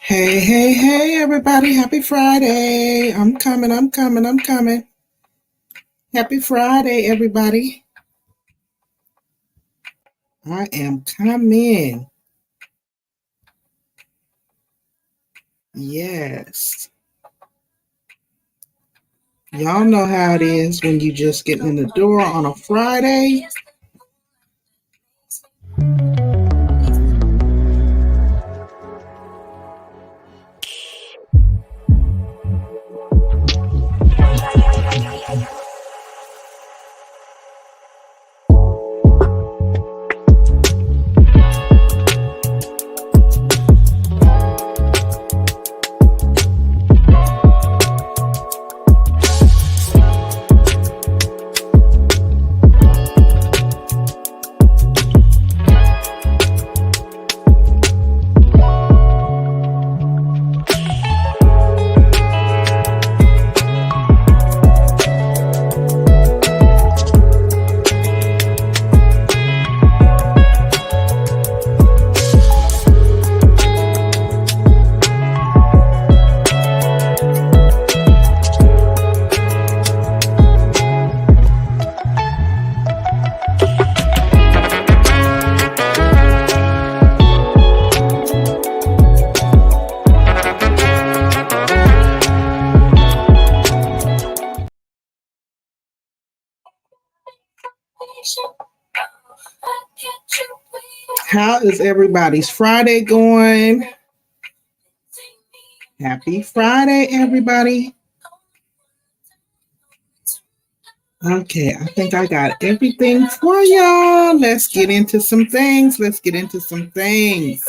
Hey, hey, hey, everybody. Happy Friday. I'm coming. Happy Friday, everybody. I am coming. Yes. Y'all know how it is when you just get in the door on a Friday. How is everybody's Friday going? Happy Friday, everybody. Okay, I think I got everything for y'all. Let's get into some things. Let's get into some things.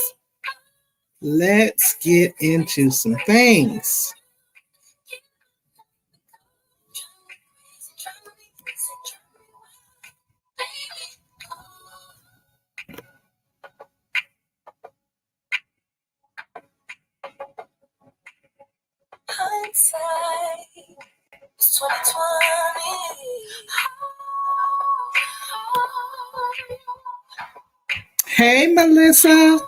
Let's get into some things. Hey, Melissa.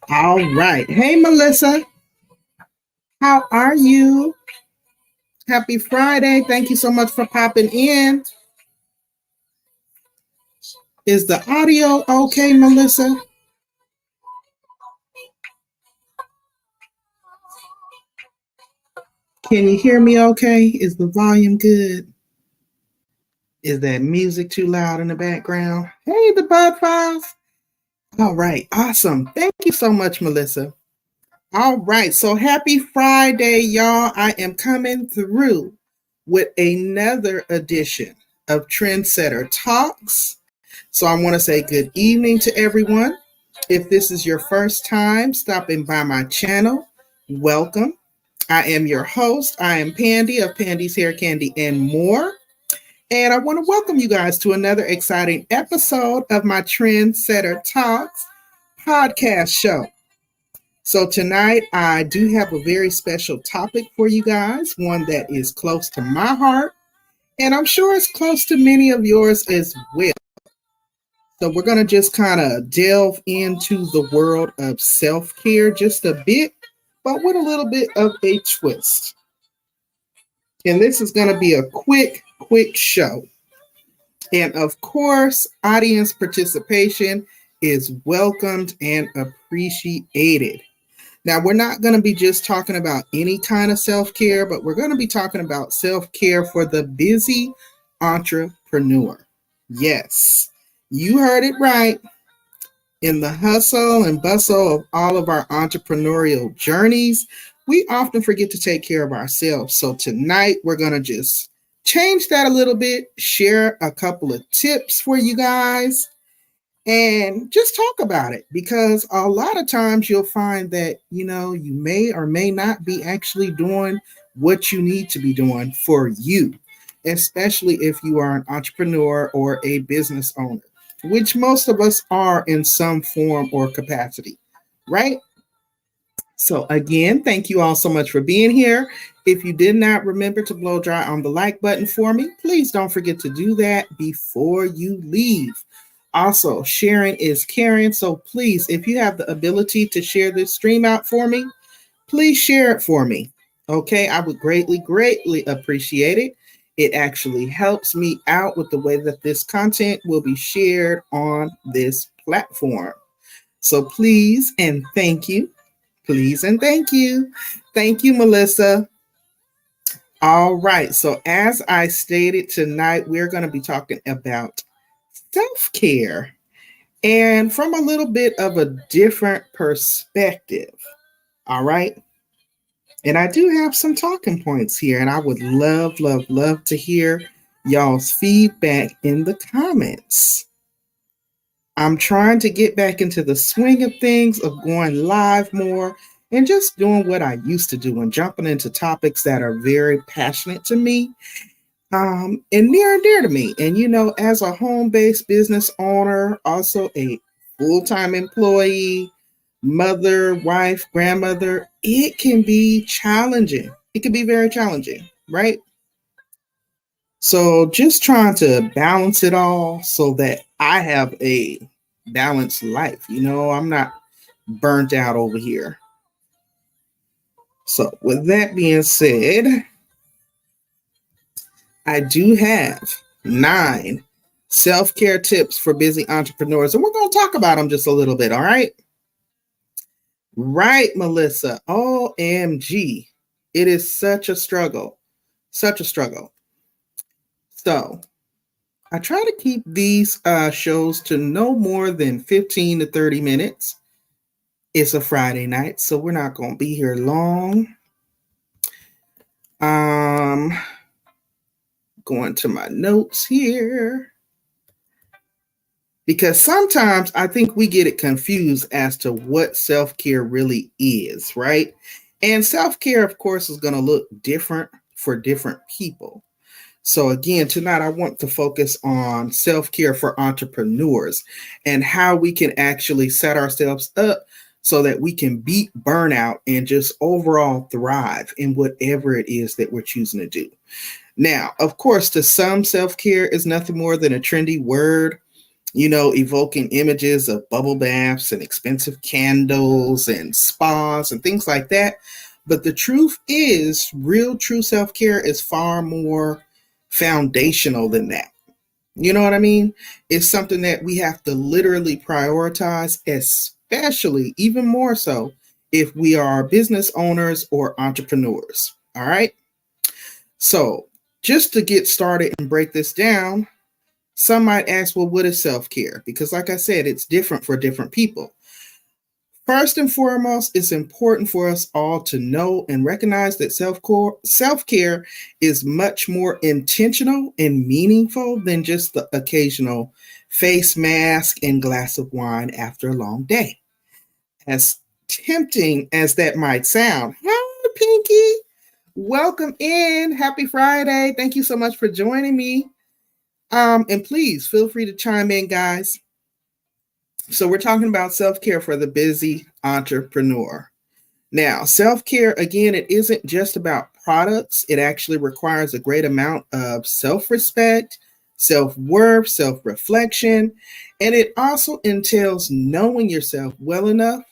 All right. Hey, Melissa. How are you? Happy Friday. Thank you so much for popping in. Is the audio okay, Melissa? Can you hear me okay? Is the volume good? Is that music too loud in the background? Hey, the Bud Files. All right. Awesome. Thank you so much, Melissa. All right. So happy Friday, y'all. I am coming through with another edition of Trendsetter Talks. So I want to say good evening to everyone. If this is your first time stopping by my channel, welcome. I am your host. I am Pandy of Pandy's Hair Candy and More. And I want to welcome you guys to another exciting episode of my Trendsetter Talks podcast show. So tonight I do have a very special topic for you guys, one that is close to my heart, and I'm sure it's close to many of yours as well. So we're going to just kind of delve into the world of self-care just a bit, but with a little bit of a twist. And this is going to be a quick show. And of course, audience participation is welcomed and appreciated. Now, we're not going to be just talking about any kind of self-care, but we're going to be talking about self-care for the busy entrepreneur. Yes, you heard it right. In the hustle and bustle of all of our entrepreneurial journeys, we often forget to take care of ourselves. So tonight, we're going to just change that a little bit, share a couple of tips for you guys, and just talk about it, because a lot of times you'll find that, you may or may not be actually doing what you need to be doing for you, especially if you are an entrepreneur or a business owner, which most of us are in some form or capacity, right? So again, thank you all so much for being here. If you did not remember to blow dry on the like button for me, please don't forget to do that before you leave. Also, sharing is caring. So please, if you have the ability to share this stream out for me, please share it for me. Okay, I would greatly, greatly appreciate it. It actually helps me out with the way that this content will be shared on this platform. So please and thank you. Please and thank you. Thank you, Melissa. All right. So, as I stated tonight, we're going to be talking about self care and from a little bit of a different perspective. All right. And I do have some talking points here, and I would love, love, love to hear y'all's feedback in the comments. I'm trying to get back into the swing of things, of going live more and just doing what I used to do and jumping into topics that are very passionate to me and near and dear to me. And, as a home based business owner, also a full time employee, mother, wife, grandmother, it can be challenging. It can be very challenging, right? So just trying to balance it all so that I have a balanced life. I'm not burnt out over here. So, with that being said, I do have 9 self care tips for busy entrepreneurs, and we're going to talk about them just a little bit. All right. Right, Melissa. OMG. It is such a struggle. Such a struggle. So, I try to keep these shows to no more than 15 to 30 minutes. It's a Friday night, so we're not going to be here long. Going to my notes here. Because sometimes I think we get it confused as to what self-care really is, right? And self-care, of course, is going to look different for different people. So again, tonight I want to focus on self-care for entrepreneurs and how we can actually set ourselves up so that we can beat burnout and just overall thrive in whatever it is that we're choosing to do. Now, of course, to some, self-care is nothing more than a trendy word, evoking images of bubble baths and expensive candles and spas and things like that. But the truth is, real true self-care is far more foundational than that. You know what I mean? It's something that we have to literally prioritize, especially even more so if we are business owners or entrepreneurs. All right. So just to get started and break this down, some might ask, well, what is self-care? Because like I said, it's different for different people. First and foremost, it's important for us all to know and recognize that self-care is much more intentional and meaningful than just the occasional face mask and glass of wine after a long day. As tempting as that might sound, hi, Pinky. Welcome in. Happy Friday. Thank you so much for joining me. And please feel free to chime in, guys. So we're talking about self-care for the busy entrepreneur. Now, self-care, again, it isn't just about products. It actually requires a great amount of self-respect, self-worth, self-reflection, and it also entails knowing yourself well enough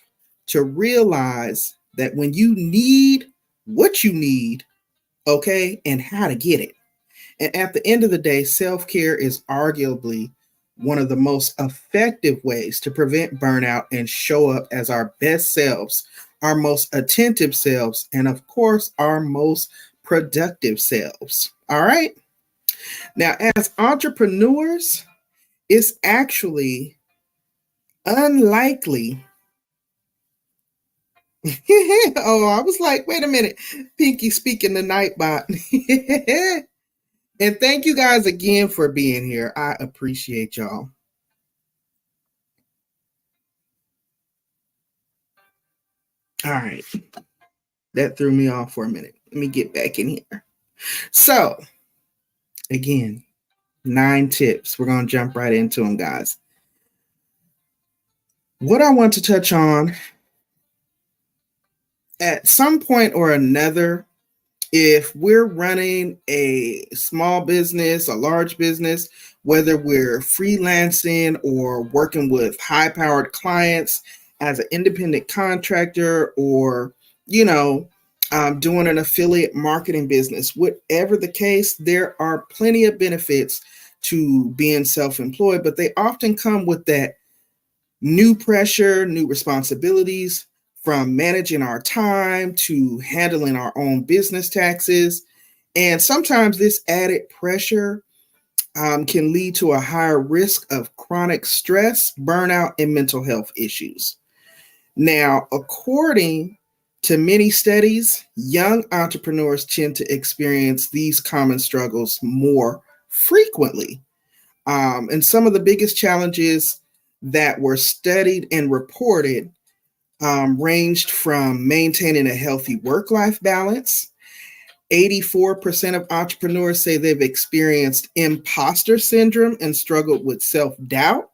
to realize that when you need what you need, okay, and how to get it. And at the end of the day, self care is arguably one of the most effective ways to prevent burnout and show up as our best selves, our most attentive selves, and of course, our most productive selves. All right. Now, as entrepreneurs, it's actually unlikely. Oh, I was like, wait a minute. Pinky speaking the Nightbot. And thank you guys again for being here. I appreciate y'all. All right. That threw me off for a minute. Let me get back in here. So, again, 9 tips. We're going to jump right into them, guys. What I want to touch on at some point or another, If we're running a small business, a large business, whether we're freelancing or working with high powered clients as an independent contractor or, you know, doing an affiliate marketing business, whatever the case, there are plenty of benefits to being self employed, but they often come with that new pressure, new responsibilities from managing our time to handling our own business taxes. And sometimes this added pressure can lead to a higher risk of chronic stress, burnout, and mental health issues. Now, according to many studies, young entrepreneurs tend to experience these common struggles more frequently. And some of the biggest challenges that were studied and reported ranged from maintaining a healthy work life balance. 84% of entrepreneurs say they've experienced imposter syndrome and struggled with self doubt.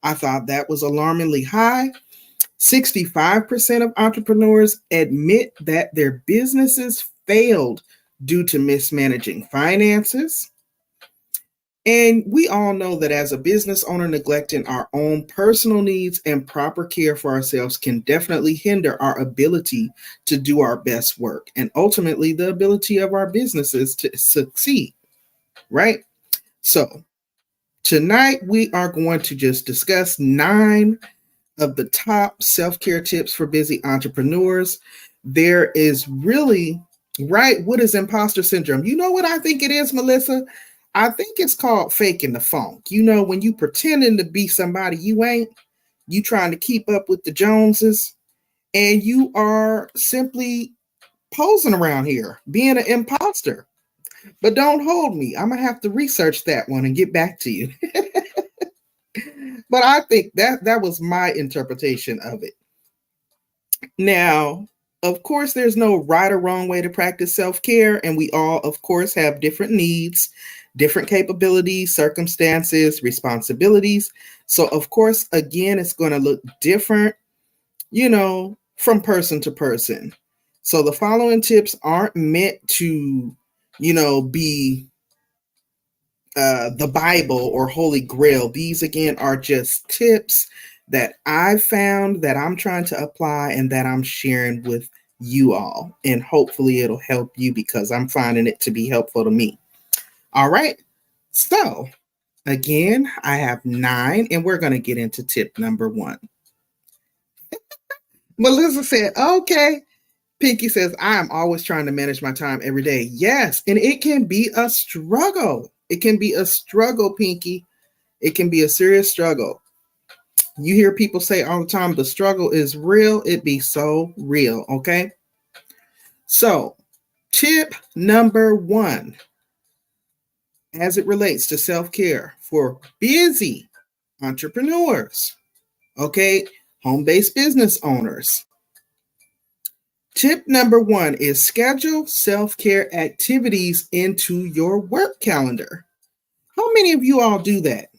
I thought that was alarmingly high. 65% of entrepreneurs admit that their businesses failed due to mismanaging finances. And we all know that as a business owner, neglecting our own personal needs and proper care for ourselves can definitely hinder our ability to do our best work and ultimately the ability of our businesses to succeed, right? So, tonight we are going to just discuss 9 of the top self care tips for busy entrepreneurs. There is really, right? What is imposter syndrome? You know what I think it is, Melissa? I think it's called faking the funk. You know, when you pretending to be somebody you ain't, you trying to keep up with the Joneses, and you are simply posing around here, being an imposter. But don't hold me. I'm gonna have to research that one and get back to you. But I think that was my interpretation of it. Now, of course, there's no right or wrong way to practice self care, and we all, of course, have different needs, different capabilities, circumstances, responsibilities. So, of course, again, it's going to look different, from person to person. So, the following tips aren't meant to, be the Bible or Holy Grail. These, again, are just tips that I found that I'm trying to apply and that I'm sharing with you all. And hopefully it'll help you because I'm finding it to be helpful to me. All right. So, again, I have 9, and we're going to get into tip number 1. Melissa said, okay. Pinky says, I am always trying to manage my time every day. Yes, and it can be a struggle. It can be a struggle, Pinky. It can be a serious struggle. You hear people say all the time, the struggle is real. It be so real, okay? So, tip number 1, as it relates to self-care for busy entrepreneurs, okay? Home-based business owners. Tip number 1 is schedule self-care activities into your work calendar. How many of you all do that?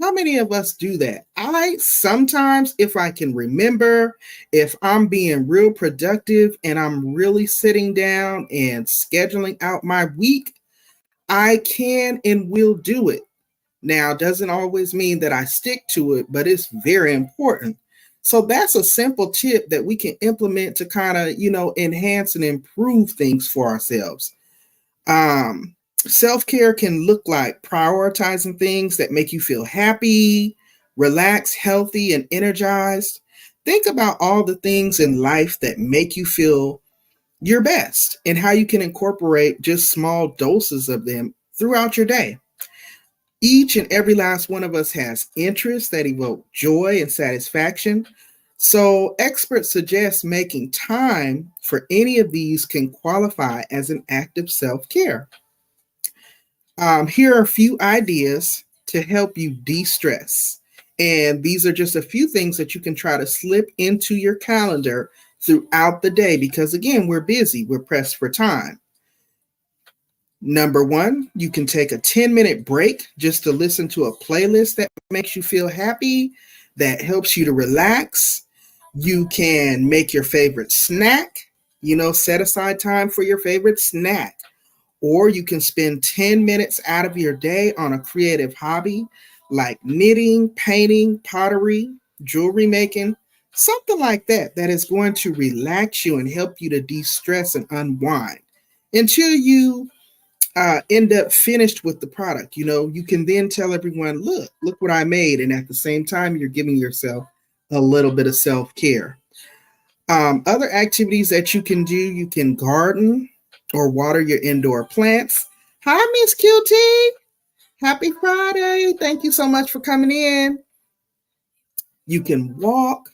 How many of us do that? I sometimes, if I can remember, if I'm being real productive and I'm really sitting down and scheduling out my week, I can and will do it. Now, doesn't always mean that I stick to it, but it's very important. So that's a simple tip that we can implement to kind of, enhance and improve things for ourselves. Self-care can look like prioritizing things that make you feel happy, relaxed, healthy, and energized. Think about all the things in life that make you feel your best and how you can incorporate just small doses of them throughout your day. Each and every last one of us has interests that evoke joy and satisfaction. So, experts suggest making time for any of these can qualify as an act of self care. Here are a few ideas to help you de stress. And these are just a few things that you can try to slip into your calendar throughout the day because, again, we're busy, we're pressed for time. Number 1, you can take a 10-minute break just to listen to a playlist that makes you feel happy, that helps you to relax. You can make your favorite snack. Set aside time for your favorite snack. Or you can spend 10 minutes out of your day on a creative hobby like knitting, painting, pottery, jewelry making, something like that, that is going to relax you and help you to de stress and unwind until you end up finished with the product. You can then tell everyone, look what I made. And at the same time, you're giving yourself a little bit of self care. Other activities that you can do, you can garden or water your indoor plants. Hi, Miss QT. Happy Friday. Thank you so much for coming in. You can walk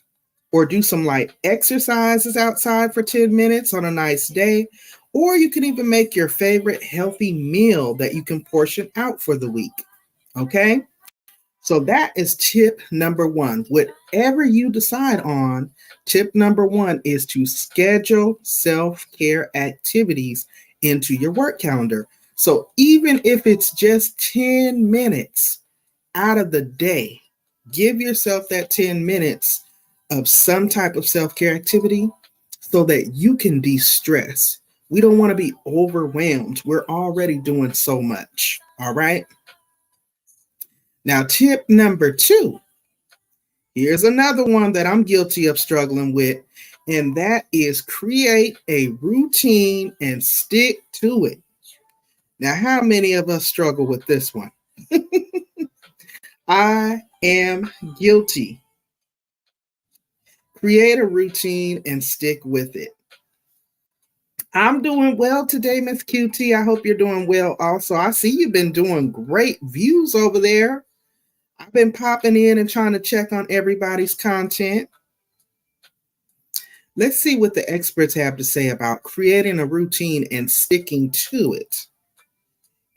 or do some light exercises outside for 10 minutes on a nice day. Or you can even make your favorite healthy meal that you can portion out for the week. Okay? So that is tip number one. Whatever you decide on, tip number one is to schedule self-care activities into your work calendar. So even if it's just 10 minutes out of the day, give yourself that 10 minutes of some type of self-care activity so that you can de-stress. We don't want to be overwhelmed. We're already doing so much. All right. Now, tip number two, here's another one that I'm guilty of struggling with, and that is create a routine and stick to it. Now, how many of us struggle with this one? I am guilty. Create a routine and stick with it. I'm doing well today, Miss QT. I hope you're doing well also. I see you've been doing great views over there. I've been popping in and trying to check on everybody's content. Let's see what the experts have to say about creating a routine and sticking to it.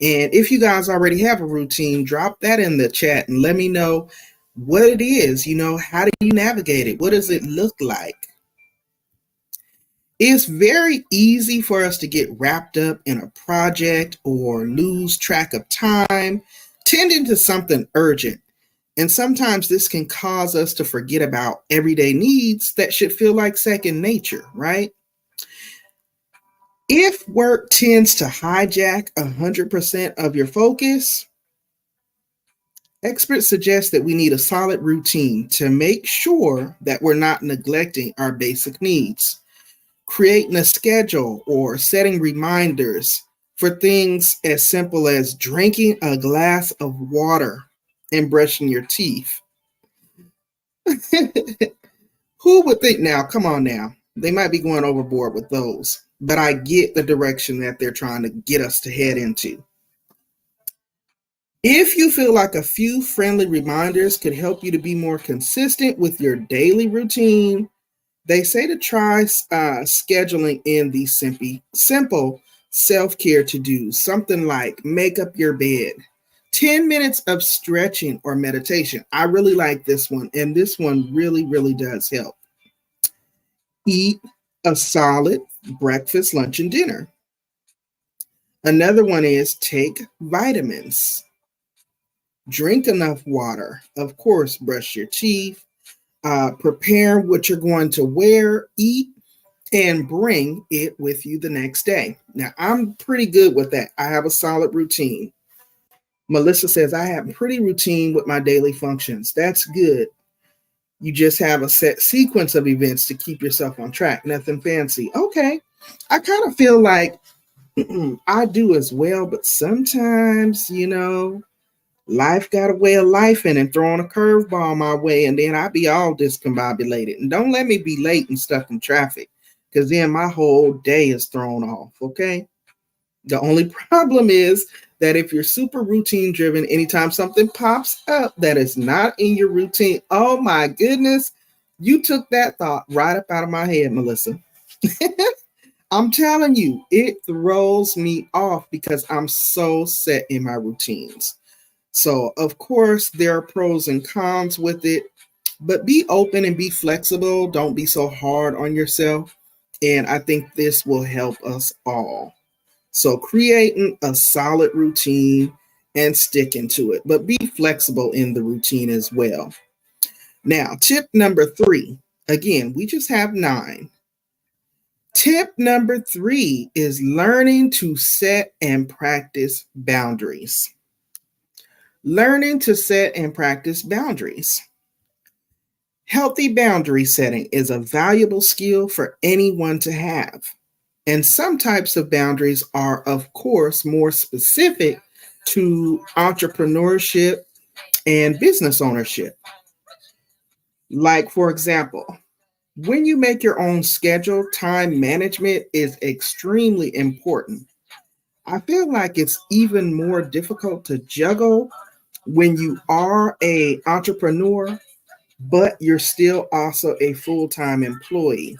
And if you guys already have a routine, drop that in the chat and let me know what it is. How do you navigate it? What does it look like? It's very easy for us to get wrapped up in a project or lose track of time, tending to something urgent. And sometimes this can cause us to forget about everyday needs that should feel like second nature, right? If work tends to hijack 100% of your focus, experts suggest that we need a solid routine to make sure that we're not neglecting our basic needs. Creating a schedule or setting reminders for things as simple as drinking a glass of water and brushing your teeth. Who would think now? Come on now. They might be going overboard with those, but I get the direction that they're trying to get us to head into. If you feel like a few friendly reminders could help you to be more consistent with your daily routine, they say to try scheduling in these simple self-care to-dos, something like make up your bed, 10 minutes of stretching or meditation. I really like this one, and this one really, really does help. Eat a solid breakfast, lunch, and dinner. Another one is take vitamins. Drink enough water. Of course, brush your teeth. Prepare what you're going to wear, eat, and bring it with you the next day. Now, I'm pretty good with that. I have a solid routine. Melissa says, I have a pretty routine with my daily functions. That's good. You just have a set sequence of events to keep yourself on track. Nothing fancy. Okay. I kind of feel like I do as well, but sometimes, life got a way of life and throwing a curveball my way, and then I be all discombobulated. And don't let me be late and stuck in traffic, because then my whole day is thrown off, okay? The only problem is that if you're super routine driven, anytime something pops up that is not in your routine, oh my goodness, you took that thought right up out of my head, Melissa. I'm telling you, it throws me off because I'm so set in my routines. So, of course, there are pros and cons with it, but be open and be flexible. Don't be so hard on yourself. And I think this will help us all. So, creating a solid routine and sticking to it, but be flexible in the routine as well. Now, tip number 3. Again, we just have 9. Tip number 3 is learning to set and practice boundaries. Learning to set and practice boundaries. Healthy boundary setting is a valuable skill for anyone to have. And some types of boundaries are, of course, more specific to entrepreneurship and business ownership. Like, for example, when you make your own schedule, time management is extremely important. I feel like it's even more difficult to juggle when you are a entrepreneur, but you're still also a full-time employee.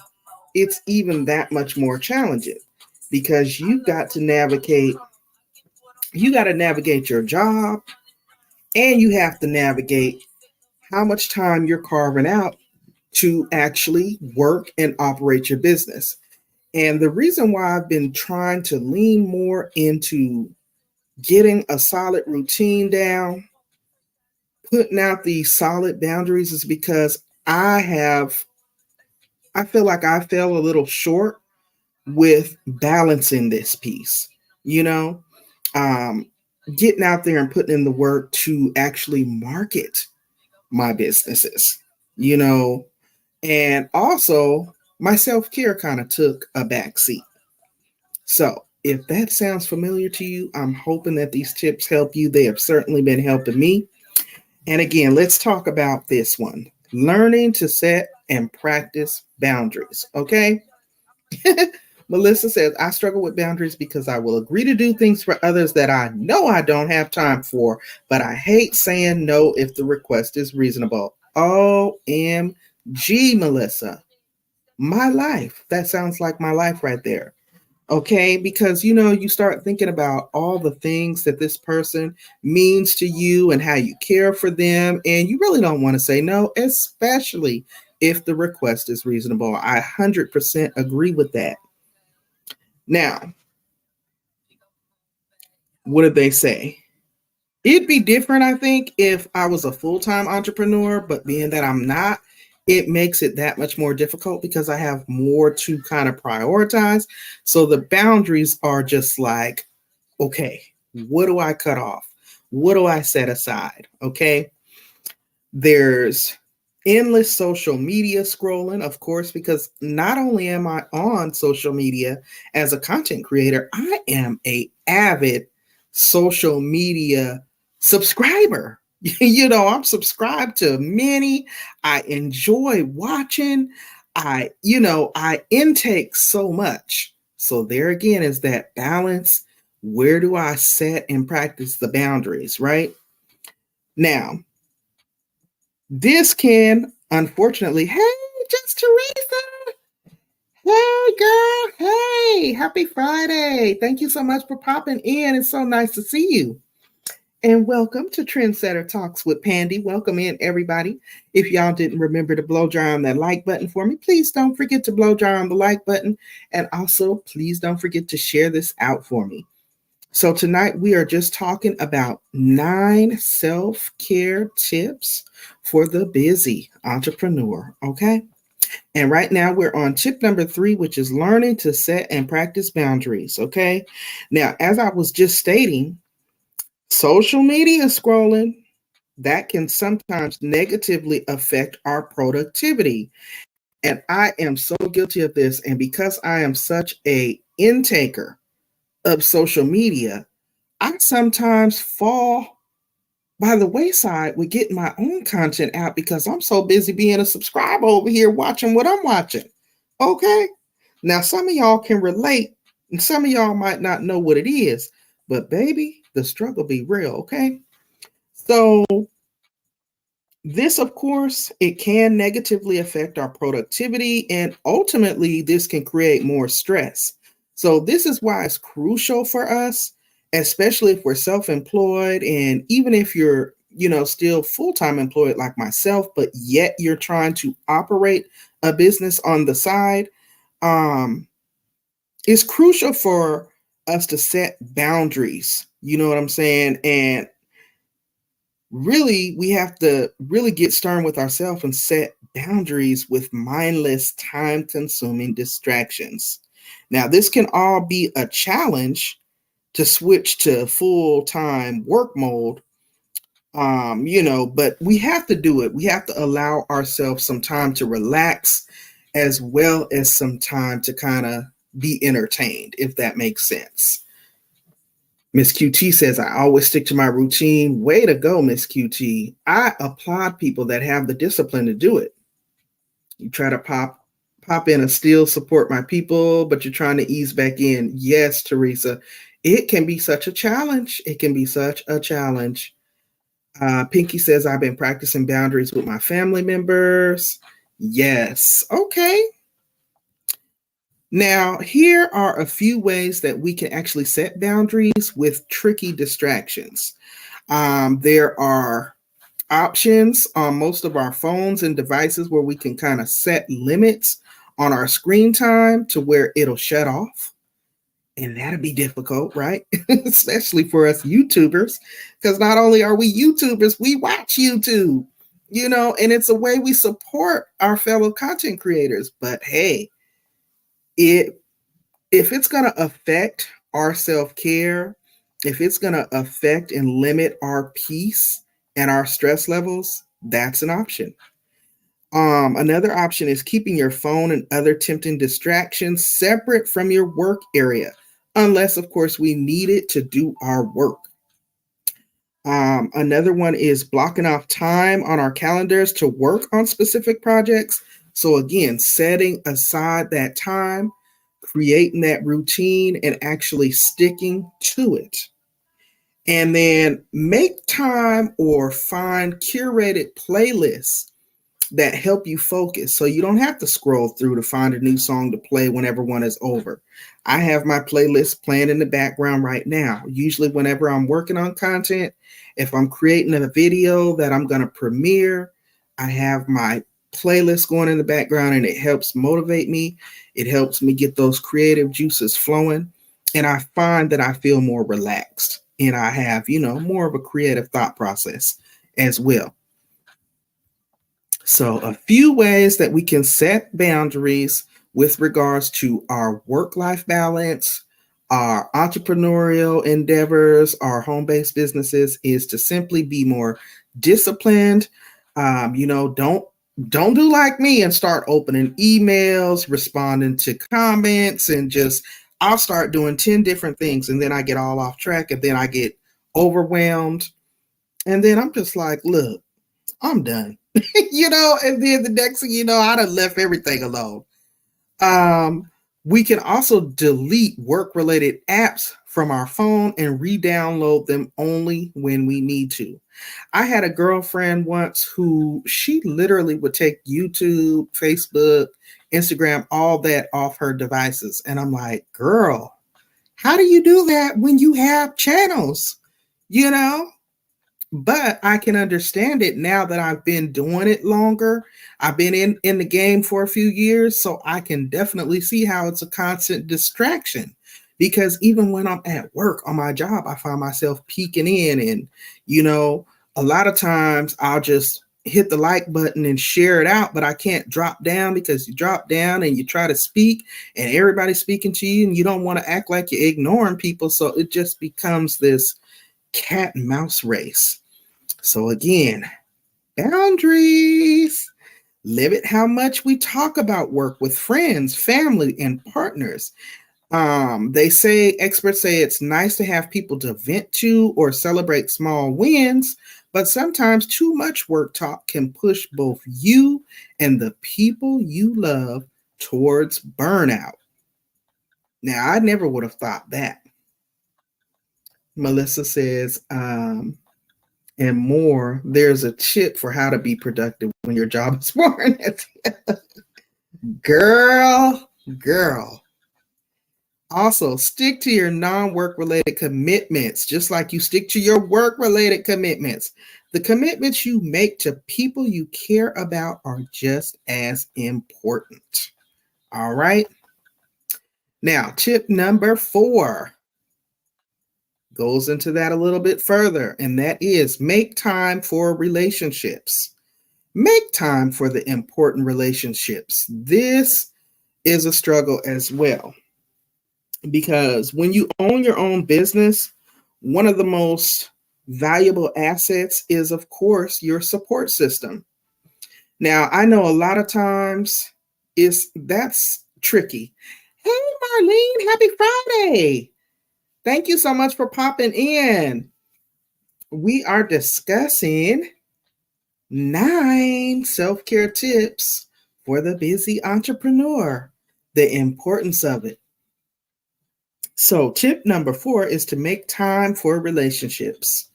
It's even that much more challenging because you got to navigate your job, and you have to navigate how much time you're carving out to actually work and operate your business. And the reason why I've been trying to lean more into getting a solid routine down, putting out these solid boundaries, is because I feel like I fell a little short with balancing this piece, you know, um, getting out there and putting in the work to actually market my businesses, you know, and also my self care kind of took a back seat. So, if that sounds familiar to you, I'm hoping that these tips help you. They have certainly been helping me. And again, let's talk about this one: learning to set and practice boundaries. Okay. Melissa says, I struggle with boundaries because I will agree to do things for others that I know I don't have time for, but I hate saying no if the request is reasonable. OMG, Melissa. My life. That sounds like my life right there. Okay, because you start thinking about all the things that this person means to you and how you care for them, and you really don't want to say no, especially if the request is reasonable. I 100% agree with that. Now, what did they say? It'd be different, I think, if I was a full time entrepreneur, but being that I'm not, it makes it that much more difficult because I have more to kind of prioritize. So the boundaries are just like, okay, what do I cut off? What do I set aside? Okay. There's endless social media scrolling, of course, because not only am I on social media as a content creator, I am a avid social media subscriber. I'm subscribed to many. I enjoy watching. I intake so much. So there again is that balance. Where do I set and practice the boundaries, right? Now, this can, unfortunately, hey, just Teresa. Hey, girl. Hey, happy Friday. Thank you so much for popping in. It's so nice to see you. And welcome to Trendsetter Talks with Pandy. Welcome in, everybody. If y'all didn't remember to blow dry on that like button for me, please don't forget to blow dry on the like button. And also, please don't forget to share this out for me. So tonight we are just talking about 9 self-care tips for the busy entrepreneur, okay? And right now we're on tip number 3, which is learning to set and practice boundaries, okay? Now, as I was just stating, social media scrolling, that can sometimes negatively affect our productivity. And I am so guilty of this, and because I am such a intaker of social media, I sometimes fall by the wayside with getting my own content out because I'm so busy being a subscriber over here watching what I'm watching. Okay. Now, some of y'all can relate, and some of y'all might not know what it is, but baby, the struggle be real. Okay. So, this, of course, it can negatively affect our productivity, and ultimately, this can create more stress. So, this is why it's crucial for us, especially if we're self employed, and even if you're, still full time employed like myself, but yet you're trying to operate a business on the side. Um, it's crucial for us to set boundaries. You know what I'm saying? And Really, we have to really get stern with ourselves and set boundaries with mindless, time consuming distractions. Now, this can all be a challenge to switch to full time work mode, but we have to do it. We have to allow ourselves some time to relax as well as some time to kind of be entertained, if that makes sense. Miss QT says, I always stick to my routine. Way to go, Miss QT. I applaud people that have the discipline to do it. You try to pop in a still support my people, but you're trying to ease back in. Yes, Teresa. It can be such a challenge. It can be such a challenge. Pinky says, I've been practicing boundaries with my family members. Yes. Okay. Now, here are a few ways that we can actually set boundaries with tricky distractions. There are options on most of our phones and devices where we can kind of set limits on our screen time to where it'll shut off. And that'll be difficult, right? Especially for us YouTubers, because not only are we YouTubers, we watch YouTube, and it's a way we support our fellow content creators. But hey, it if it's going to affect our self-care, if it's going to affect and limit our peace and our stress levels, that's an option. Another option is keeping your phone and other tempting distractions separate from your work area, unless, of course, we need it to do our work. Another one is blocking off time on our calendars to work on specific projects. So, again, setting aside that time, creating that routine, and actually sticking to it. And then make time or find curated playlists that help you focus so you don't have to scroll through to find a new song to play whenever one is over. I have my playlist playing in the background right now. Usually whenever I'm working on content, if I'm creating a video that I'm going to premiere, I have my playlist going in the background, and it helps motivate me. It helps me get those creative juices flowing, and I find that I feel more relaxed and I have, more of a creative thought process as well. So, a few ways that we can set boundaries with regards to our work life balance, our entrepreneurial endeavors, our home based businesses is to simply be more disciplined. Don't do like me and start opening emails, responding to comments, and just I'll start doing 10 different things, and then I get all off track, and then I get overwhelmed. And then I'm just like, look, I'm done. And then the next thing you know, I'd have left everything alone. We can also delete work related apps from our phone and re download them only when we need to. I had a girlfriend once who she literally would take YouTube, Facebook, Instagram, all that off her devices. And I'm like, girl, how do you do that when you have channels? You know? But I can understand it now that I've been doing it longer. I've been in the game for a few years, so I can definitely see how it's a constant distraction. Because even when I'm at work on my job, I find myself peeking in, and a lot of times I'll just hit the like button and share it out, but I can't drop down, because you drop down and you try to speak and everybody's speaking to you and you don't want to act like you're ignoring people. So it just becomes this cat and mouse race. So again, boundaries. Limit how much we talk about work with friends, family, and partners. Experts say it's nice to have people to vent to or celebrate small wins, but sometimes too much work talk can push both you and the people you love towards burnout. Now, I never would have thought that. Melissa says, and more, there's a tip for how to be productive when your job is boring. girl. Also, stick to your non-work related commitments, just like you stick to your work related commitments. The commitments you make to people you care about are just as important. All right. Now, tip number 4. goes into that a little bit further, and that is make time for relationships. Make time for the important relationships. This is a struggle as well because when you own your own business, one of the most valuable assets is, of course, your support system. Now, I know a lot of times that's tricky. Hey, Marlene, happy Friday. Thank you so much for popping in. We are discussing 9 self-care tips for the busy entrepreneur, the importance of it. So, tip number 4 is to make time for relationships.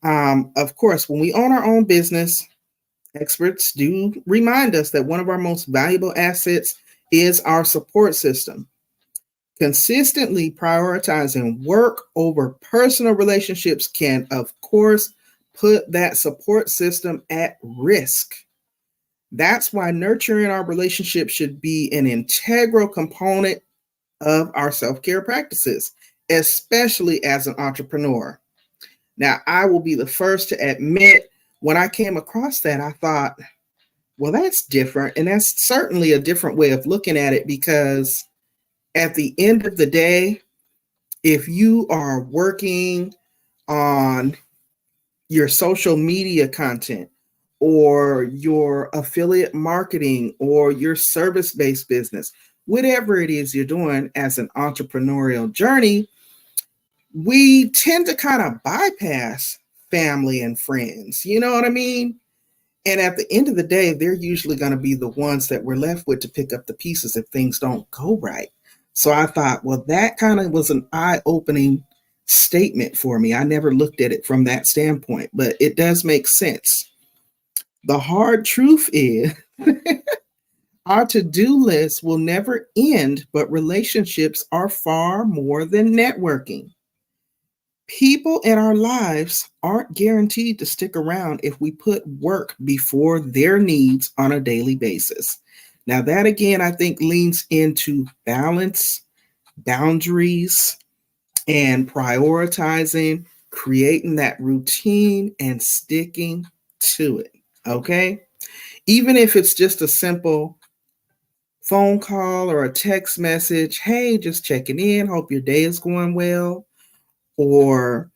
Of course, when we own our own business, experts do remind us that one of our most valuable assets is our support system. Consistently prioritizing work over personal relationships can, of course, put that support system at risk. That's why nurturing our relationship should be an integral component of our self-care practices, especially as an entrepreneur. Now, I will be the first to admit when I came across that, I thought, well, that's different. And that's certainly a different way of looking at it because at the end of the day, if you are working on your social media content or your affiliate marketing or your service-based business, whatever it is you're doing as an entrepreneurial journey, we tend to kind of bypass family and friends. You know what I mean? And at the end of the day, they're usually going to be the ones that we're left with to pick up the pieces if things don't go right. So I thought, well, that kind of was an eye-opening statement for me. I never looked at it from that standpoint, but it does make sense. The hard truth is our to-do list will never end, but relationships are far more than networking. People in our lives aren't guaranteed to stick around if we put work before their needs on a daily basis. Now, that again, I think leans into balance, boundaries, and prioritizing, creating that routine and sticking to it. Okay. Even if it's just a simple phone call or a text message, hey, just checking in, hope your day is going well. Or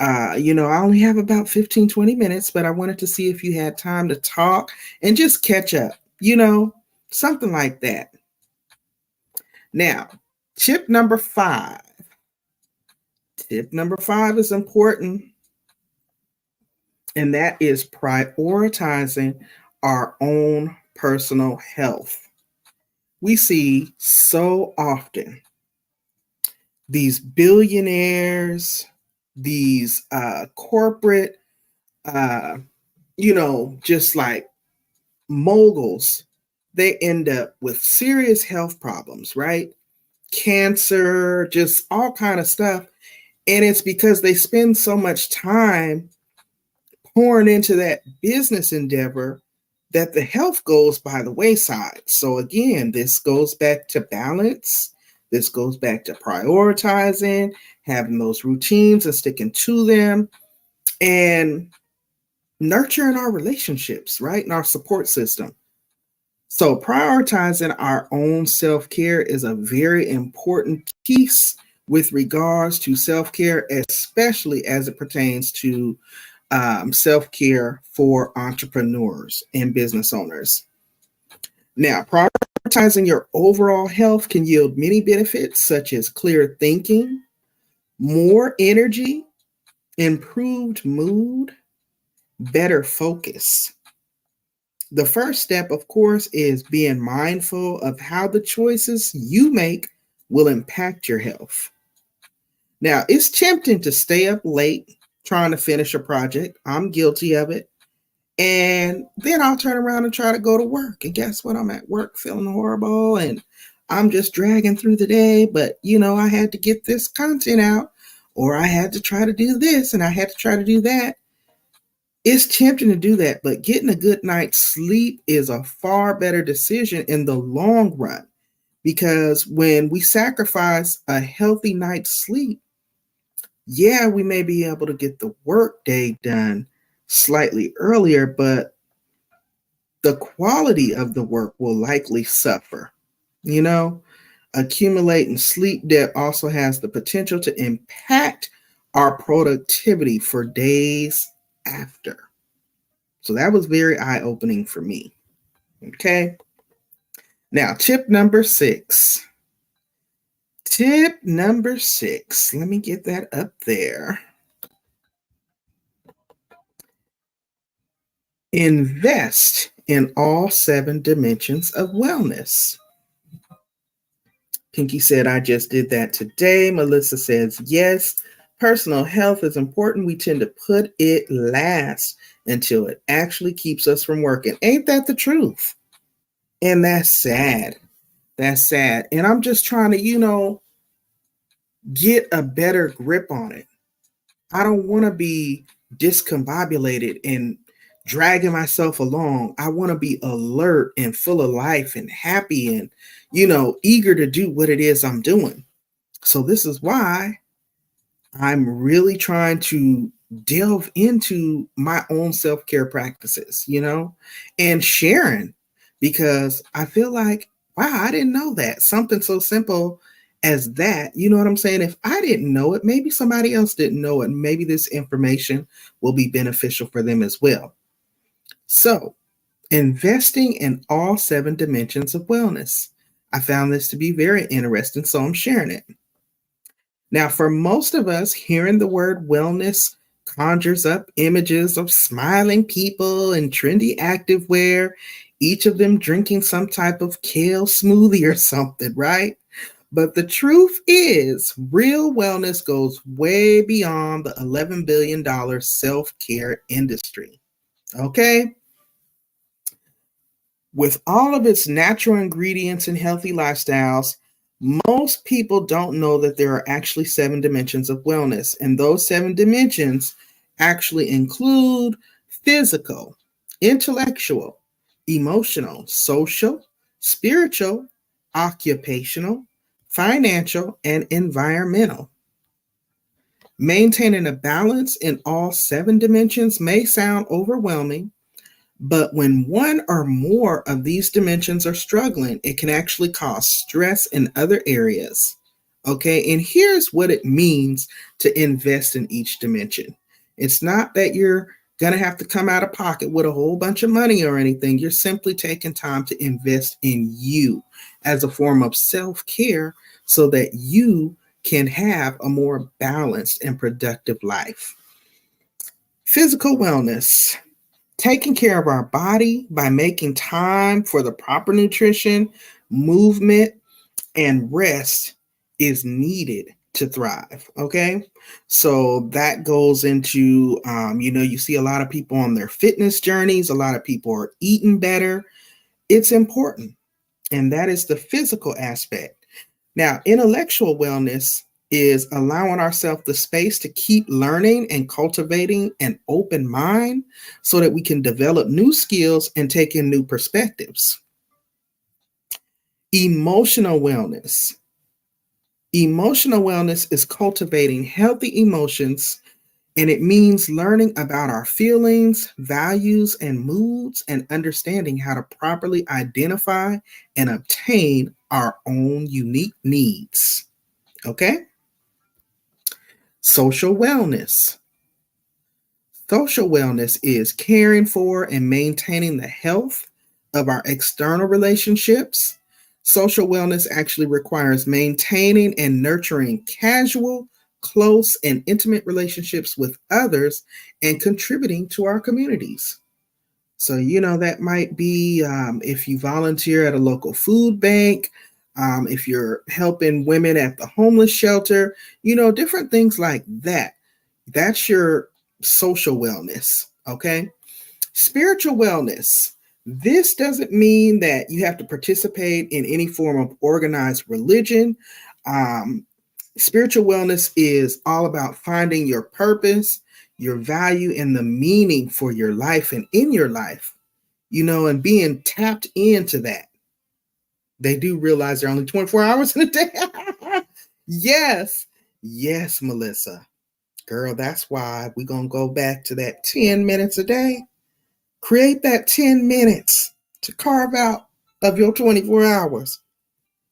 I only have about 15, 20 minutes, but I wanted to see if you had time to talk and just catch up, something like that. Now, tip number 5. Tip number 5 is important, and that is prioritizing our own personal health. We see so often these billionaires, these corporate, just like moguls, they end up with serious health problems, right? Cancer, just all kind of stuff. And it's because they spend so much time pouring into that business endeavor that the health goes by the wayside. So again, this goes back to balance. This goes back to prioritizing, having those routines and sticking to them, and nurturing our relationships, right? And our support system. So prioritizing our own self-care is a very important piece with regards to self-care, especially as it pertains to self-care for entrepreneurs and business owners. Now, prioritizing your overall health can yield many benefits such as clear thinking, more energy, improved mood, better focus. The first step, of course, is being mindful of how the choices you make will impact your health. Now, it's tempting to stay up late trying to finish a project. I'm guilty of it. And then I'll turn around and try to go to work. And guess what? I'm at work feeling horrible and I'm just dragging through the day. But, I had to get this content out, or I had to try to do this and I had to try to do that. It's tempting to do that, but getting a good night's sleep is a far better decision in the long run, because when we sacrifice a healthy night's sleep, Yeah, we may be able to get the work day done slightly earlier, but the quality of the work will likely suffer. You know, accumulating sleep debt also has the potential to impact our productivity for days after. So that was very eye opening for me. Okay. Now, tip number six. Tip number six. Let me get that up there. Invest in all seven dimensions of wellness. Pinky said, I just did that today. Melissa says, yes, personal health is important. We tend to put it last until it actually keeps us from working. Ain't that the truth? And that's sad. That's sad. And I'm just trying to, get a better grip on it. I don't want to be discombobulated and dragging myself along. I want to be alert and full of life and happy and, eager to do what it is I'm doing. So this is why I'm really trying to delve into my own self-care practices, and sharing because I feel like, wow, I didn't know that. Something so simple as that, you know what I'm saying? If I didn't know it, maybe somebody else didn't know it. Maybe this information will be beneficial for them as well. So, investing in all seven dimensions of wellness. I found this to be very interesting, so I'm sharing it. Now, for most of us, hearing the word wellness conjures up images of smiling people and trendy activewear, each of them drinking some type of kale smoothie or something, right? But the truth is, real wellness goes way beyond the $11 billion self care industry. Okay? With all of its natural ingredients and healthy lifestyles, most people don't know that there are actually seven dimensions of wellness. And those seven dimensions actually include physical, intellectual, emotional, social, spiritual, occupational, financial, and environmental. Maintaining a balance in all seven dimensions may sound overwhelming, but when one or more of these dimensions are struggling, it can actually cause stress in other areas. Okay, and here's what it means to invest in each dimension. It's not that you're going to have to come out of pocket with a whole bunch of money or anything. You're simply taking time to invest in you as a form of self care so that you can have a more balanced and productive life. Physical wellness. Taking care of our body by making time for the proper nutrition, movement, and rest is needed to thrive. Okay. So that goes into, you see a lot of people on their fitness journeys, a lot of people are eating better. It's important. And that is the physical aspect. Now, intellectual wellness is allowing ourselves the space to keep learning and cultivating an open mind so that we can develop new skills and take in new perspectives. Emotional wellness. Emotional wellness is cultivating healthy emotions, and it means learning about our feelings, values, and moods, and understanding how to properly identify and obtain our own unique needs. Okay? Social wellness. Social wellness is caring for and maintaining the health of our external relationships. Social wellness actually requires maintaining and nurturing casual, close, and intimate relationships with others and contributing to our communities. So, that might be if you volunteer at a local food bank, if you're helping women at the homeless shelter, different things like that. That's your social wellness. Okay. Spiritual wellness. This doesn't mean that you have to participate in any form of organized religion. Um, Spiritual wellness is all about finding your purpose, your value, and the meaning for your life and in your life, and being tapped into that. They do realize there are only 24 hours in a day. Yes. Yes, Melissa. Girl, that's why we're going to go back to that 10 minutes a day. Create that 10 minutes to carve out of your 24 hours.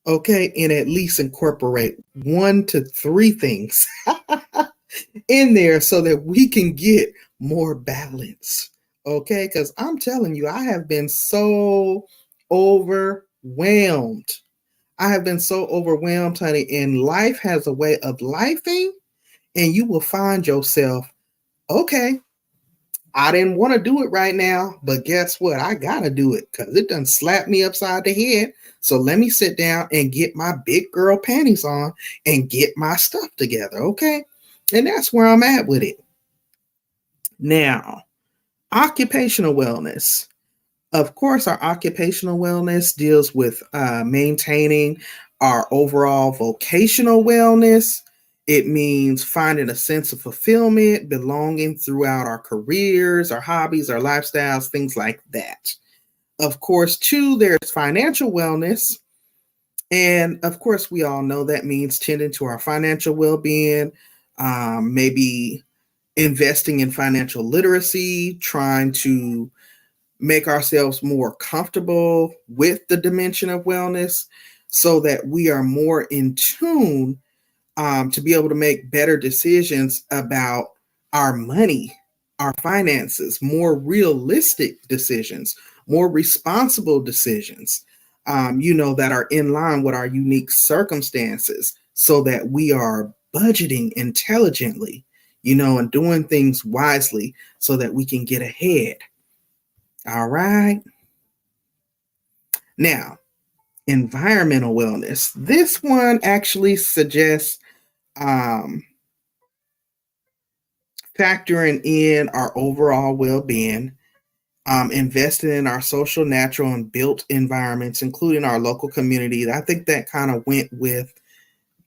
Okay, and at least incorporate 1 to 3 things in there so that we can get more balance. Okay, because I'm telling you, I have been so overwhelmed. I have been so overwhelmed, honey, and life has a way of lifing, and you will find yourself, okay, I didn't want to do it right now, but guess what? I got to do it because it done slapped me upside the head. So let me sit down and get my big girl panties on and get my stuff together, okay? And that's where I'm at with it. Now, occupational wellness. Of course, our occupational wellness deals with maintaining our overall vocational wellness. It means finding a sense of fulfillment, belonging throughout our careers, our hobbies, our lifestyles, things like that. Of course, too, there's financial wellness. And of course, we all know that means tending to our financial well being, maybe investing in financial literacy, trying to make ourselves more comfortable with the dimension of wellness so that we are more in tune to be able to make better decisions about our money, our finances, more realistic decisions, more responsible decisions, that are in line with our unique circumstances so that we are budgeting intelligently, and doing things wisely so that we can get ahead. All right. Now, environmental wellness. This one actually suggests um, factoring in our overall well being, investing in our social, natural, and built environments, including our local communities. I think that kind of went with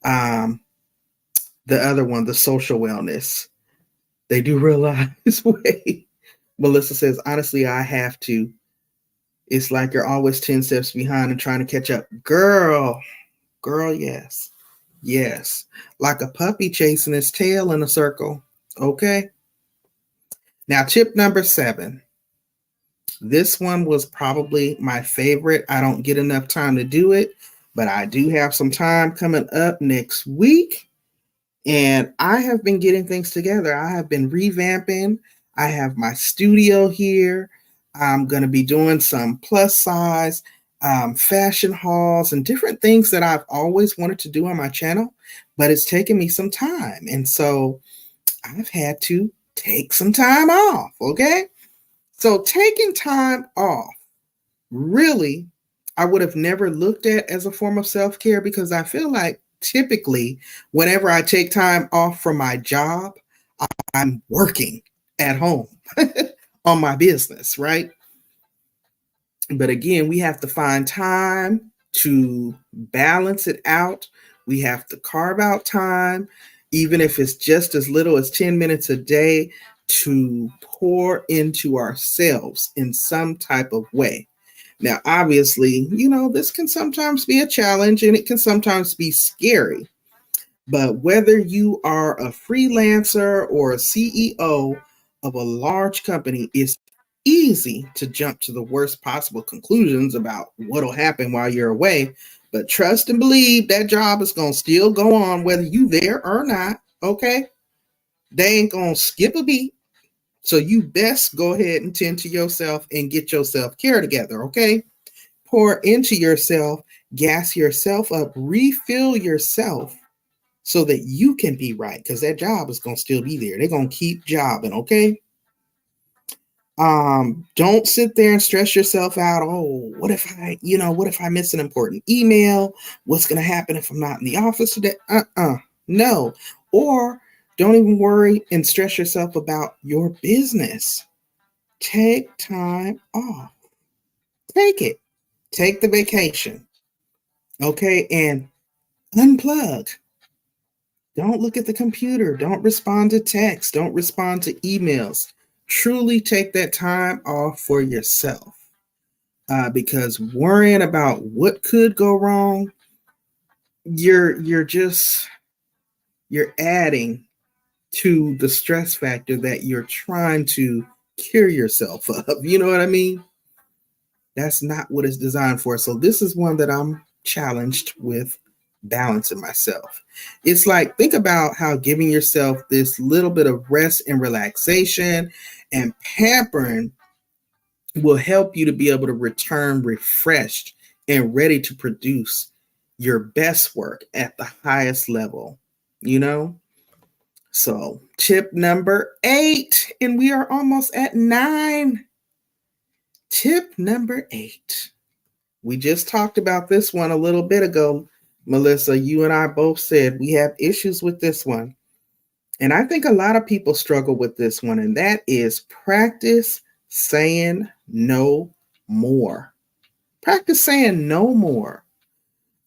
um, the other one, the social wellness. They do realize, wait, Melissa says, honestly, I have to. It's like you're always 10 steps behind and trying to catch up. Girl, yes. Yes. Like a puppy chasing its tail in a circle. Okay. Now, tip number 7. This one was probably my favorite. I don't get enough time to do it, but I do have some time coming up next week. And I have been getting things together. I have been revamping. I have my studio here. I'm going to be doing some plus size fashion hauls and different things that I've always wanted to do on my channel, but it's taken me some time. And so I've had to take some time off. Okay. So taking time off, really, I would have never looked at as a form of self care because I feel like typically, whenever I take time off from my job, I'm working at home on my business, right? But again, we have to find time to balance it out. We have to carve out time, even if it's just as little as 10 minutes a day, to pour into ourselves in some type of way. Now, obviously, this can sometimes be a challenge and it can sometimes be scary. But whether you are a freelancer or a CEO of a large company, it's easy to jump to the worst possible conclusions about what'll happen while you're away. But trust and believe that job is going to still go on whether you there or not. Okay. They ain't going to skip a beat. So you best go ahead and tend to yourself and get your self care together. Okay. Pour into yourself, gas yourself up, refill yourself so that you can be right because that job is going to still be there. They're going to keep jobbing. Okay. Don't sit there and stress yourself out. Oh, what if I miss an important email? What's going to happen if I'm not in the office today? No. Or don't even worry and stress yourself about your business. Take time off. Take it. Take the vacation. Okay. And unplug. Don't look at the computer. Don't respond to text. Don't respond to emails. Truly take that time off for yourself. Because worrying about what could go wrong, you're adding to the stress factor that you're trying to cure yourself of. You know what I mean? That's not what it's designed for. So this is one that I'm challenged with balancing myself. It's like, think about how giving yourself this little bit of rest and relaxation and pampering will help you to be able to return refreshed and ready to produce your best work at the highest level, you know? So, tip number 8, and we are almost at 9. Tip number 8. We just talked about this one a little bit ago, Melissa. You and I both said we have issues with this one. And I think a lot of people struggle with this one, and that is practice saying no more. Practice saying no more.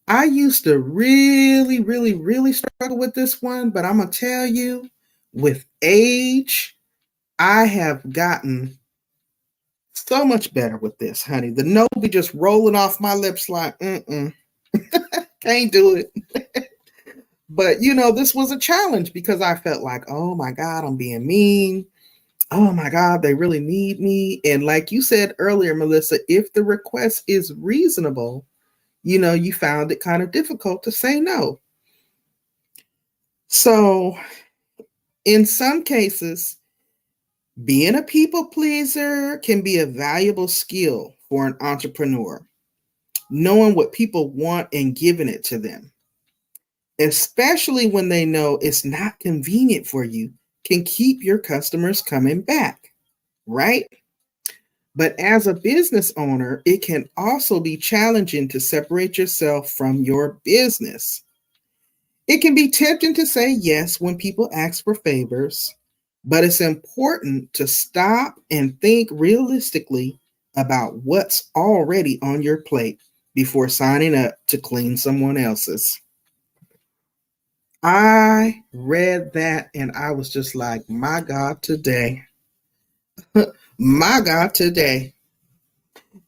I used to really, really, really struggle with this one, but I'm going to tell you, with age, I have gotten so much better with this, honey. The no be just rolling off my lips like, can't do it. But, this was a challenge because I felt like, oh my God, I'm being mean. Oh my God, they really need me. And like you said earlier, Melissa, if the request is reasonable, you found it kind of difficult to say no. So, in some cases, being a people pleaser can be a valuable skill for an entrepreneur, knowing what people want and giving it to them, especially when they know it's not convenient for you, can keep your customers coming back, right? But as a business owner, it can also be challenging to separate yourself from your business. It can be tempting to say yes when people ask for favors, but it's important to stop and think realistically about what's already on your plate before signing up to clean someone else's. I read that and I was just like, my God, today. My God, today.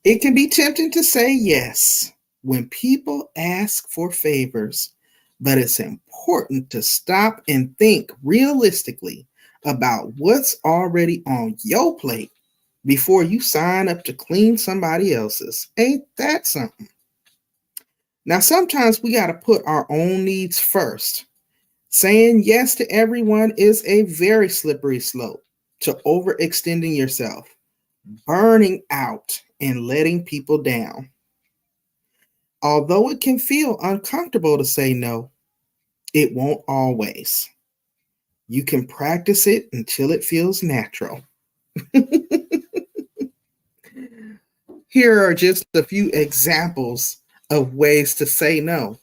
It can be tempting to say yes when people ask for favors, but it's important to stop and think realistically about what's already on your plate before you sign up to clean somebody else's. Ain't that something? Now, sometimes we got to put our own needs first. Saying yes to everyone is a very slippery slope to overextending yourself, burning out, and letting people down. Although it can feel uncomfortable to say no, it won't always. You can practice it until it feels natural. Here are just a few examples of ways to say no.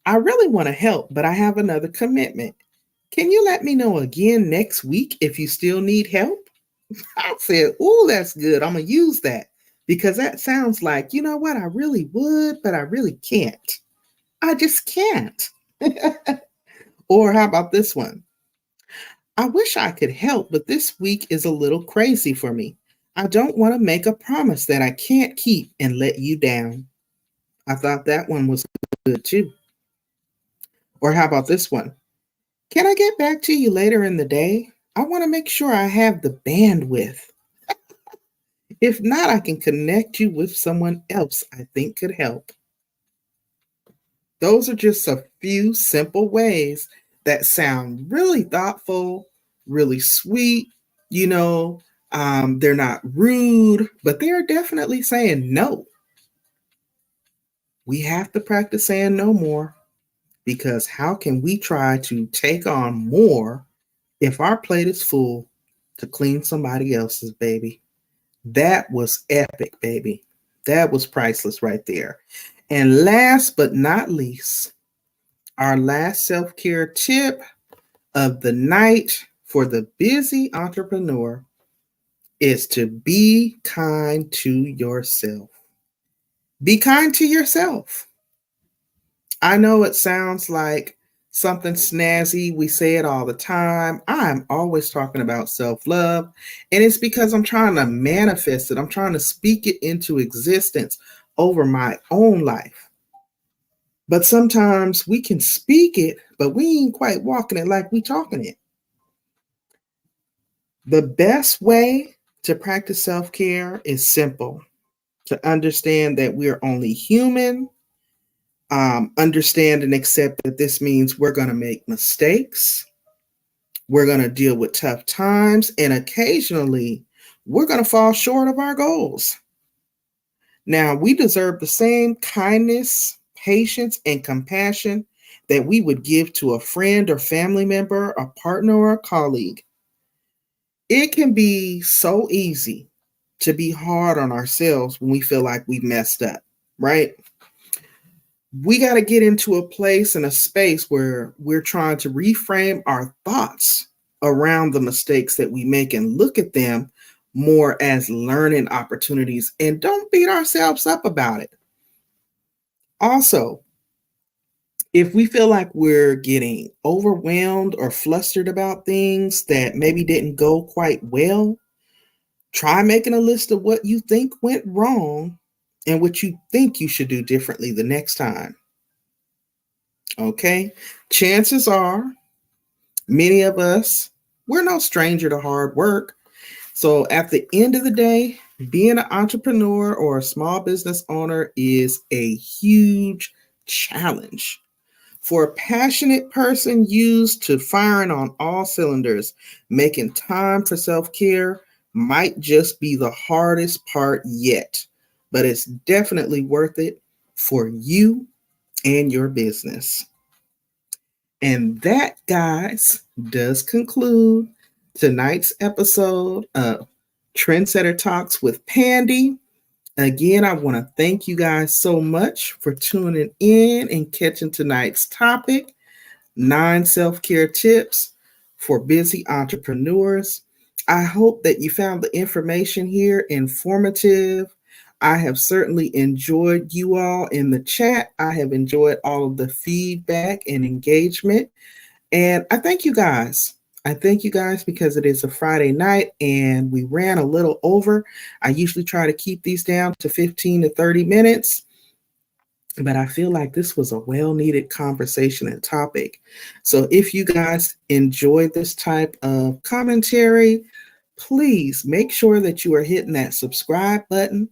I really want to help, but I have another commitment. Can you let me know again next week if you still need help? I said, oh, that's good. I'm going to use that because that sounds like, you know what? I really would, but I really can't. I just can't. Or how about this one? I wish I could help, but this week is a little crazy for me. I don't want to make a promise that I can't keep and let you down. I thought that one was good too. Or how about this one? Can I get back to you later in the day? I want to make sure I have the bandwidth. If not, I can connect you with someone else I think could help. Those are just a few simple ways that sound really thoughtful, really sweet. You know, they're not rude, but they are definitely saying no. We have to practice saying no more because how can we try to take on more if our plate is full to clean somebody else's, baby? That was epic, baby. That was priceless right there. And last but not least, our last self care tip of the night for the busy entrepreneur is to be kind to yourself. Be kind to yourself. I know it sounds like something snazzy. We say it all the time. I'm always talking about self love, and it's because I'm trying to manifest it, I'm trying to speak it into existence over my own life. But sometimes we can speak it, but we ain't quite walking it like we talking it. The best way to practice self-care is simple. To understand that we're only human, understand and accept that this means we're going to make mistakes, we're going to deal with tough times, and occasionally we're going to fall short of our goals. Now, we deserve the same kindness, patience, and compassion that we would give to a friend or family member, a partner, or a colleague. It can be so easy to be hard on ourselves when we feel like we've messed up, right? We got to get into a place and a space where we're trying to reframe our thoughts around the mistakes that we make and look at them more as learning opportunities and don't beat ourselves up about it. Also, if we feel like we're getting overwhelmed or flustered about things that maybe didn't go quite well, try making a list of what you think went wrong and what you think you should do differently the next time. Okay? Chances are, many of us, we're no stranger to hard work. So at the end of the day, being an entrepreneur or a small business owner is a huge challenge. For a passionate person used to firing on all cylinders, making time for self care might just be the hardest part yet, but it's definitely worth it for you and your business. And that, guys, does conclude tonight's episode of Trendsetter Talks with Pandy. Again, I want to thank you guys so much for tuning in and catching tonight's topic, 9 self-care tips for busy entrepreneurs. I hope that you found the information here informative. I have certainly enjoyed you all in the chat. I have enjoyed all of the feedback and engagement. And I thank you guys. I thank you guys because it is a Friday night and we ran a little over. I usually try to keep these down to 15 to 30 minutes, but I feel like this was a well needed conversation and topic. So if you guys enjoy this type of commentary, please make sure that you are hitting that subscribe button.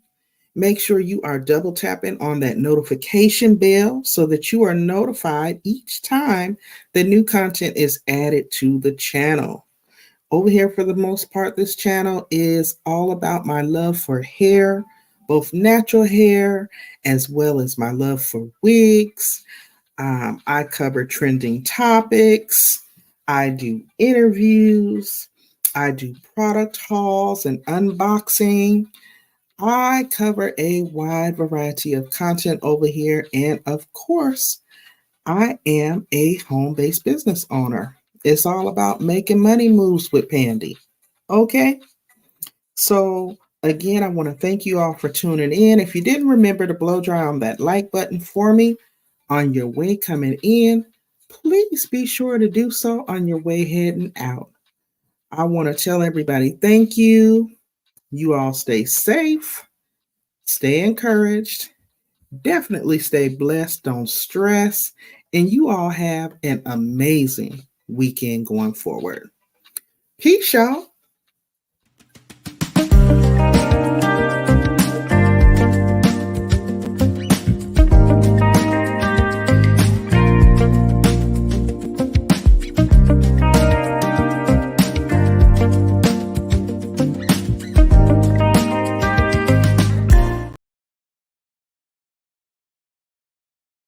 Make sure you are double tapping on that notification bell so that you are notified each time the new content is added to the channel. Over here, for the most part, this channel is all about my love for hair, both natural hair as well as my love for wigs. I cover trending topics. I do interviews. I do product hauls and unboxing. I cover a wide variety of content over here. And of course, I am a home based business owner. It's all about making money moves with Pandy. Okay. So, again, I want to thank you all for tuning in. If you didn't remember to blow dry on that like button for me on your way coming in, please be sure to do so on your way heading out. I want to tell everybody thank you. You all stay safe, stay encouraged, definitely stay blessed, don't stress, and you all have an amazing weekend going forward. Peace, y'all.